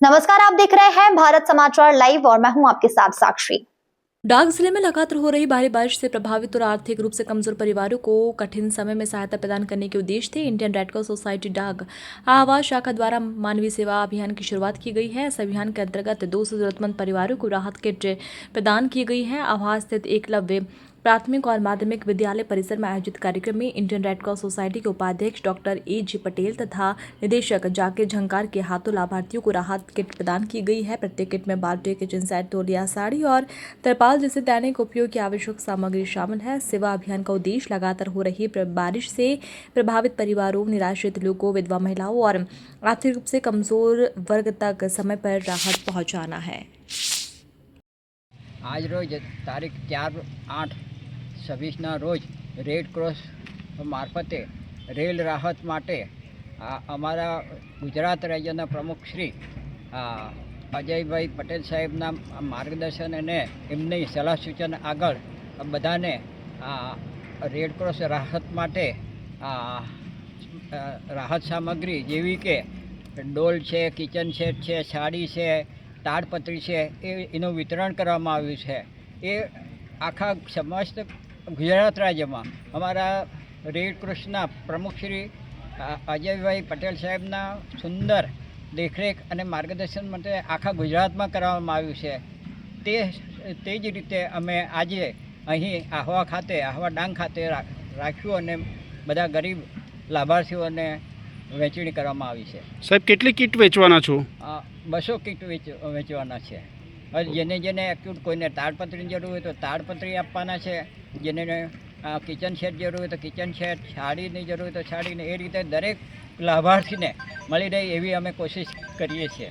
नमस्कार, आप देख रहे हैं भारत समाचार लाइव और मैं हूं आपके साथ साक्षी। डांग जिले में लगातार हो रही भारी बारिश से प्रभावित और आर्थिक रूप से कमजोर परिवारों को कठिन समय में सहायता प्रदान करने के उद्देश्य से इंडियन रेड क्रॉस सोसाइटी डांग आवास शाखा द्वारा मानवीय सेवा अभियान की शुरुआत की गई है। इस अभियान के अंतर्गत 200 जरूरतमंद परिवारों को राहत किट प्रदान की गई है। आवास स्थित एकलव्य प्राथमिक और माध्यमिक विद्यालय परिसर में आयोजित कार्यक्रम में इंडियन रेड क्रॉस सोसाइटी के उपाध्यक्ष डॉक्टर A.G. पटेल तथा निदेशक जाकिर झंकार के हाथों लाभार्थियों को राहत किट प्रदान की गई है। प्रत्येक किट में बाल्टी, किचन सेट, तौलिया, साड़ी और तरपाल जैसे दैनिक उपयोग की आवश्यक सामग्री शामिल है। सेवा अभियान का उद्देश्य लगातार हो रही बारिश से प्रभावित परिवारों, निराश्रित लोगों, विधवा महिलाओं और आर्थिक रूप से कमजोर वर्ग तक समय पर राहत पहुंचाना है। आज रोज तारीख 4/8/26 रोज रेड क्रॉस माરफते રેલ રાહત માટે અમારા ગુજરાત રાજ્યના પ્રમુખ શ્રી અજયભાઈ પટેલ સાહેબના માર્ગદર્શન અને એમની સલાહ સૂચન આગળ બધાને રેડ ક્રોસ રાહત માટે રાહત સામગ્રી જેવી કે ડોલ છે, કિચન સેટ છે, સાડી છે, તાડપત્રી છે એનું વિતરણ કરવામાં આવ્યું છે। એ આખા સમસ્ત ગુજરાત રાજ્યમાં અમારા રેડ ક્રોસના પ્રમુખ શ્રી અજયભાઈ પટેલ સાહેબના સુંદર દેખરેખ અને માર્ગદર્શન માટે આખા ગુજરાતમાં કરવામાં આવ્યું છે। તે જ રીતે અમે આજે અહીં આહવા ડાંગ ખાતે રાખ્યું અને બધા ગરીબ લાભાર્થીઓને વહેંચણી કરવામાં આવી છે। સાહેબ, કેટલી કીટ વેચવાના છો? 200 કીટ વેચવાના છે। જેને જેને એક્યુટ કોઈને તાડપત્રીની જરૂર હોય તો તાડપત્રી આપવાના છે, જેને કિચન સેટ જરૂર હોય તો કિચન સેટ, સાડીની જરૂર હોય તો સાડીને, એ રીતે દરેક લાભાર્થીને મળી રહે એવી અમે કોશિશ કરીએ છીએ।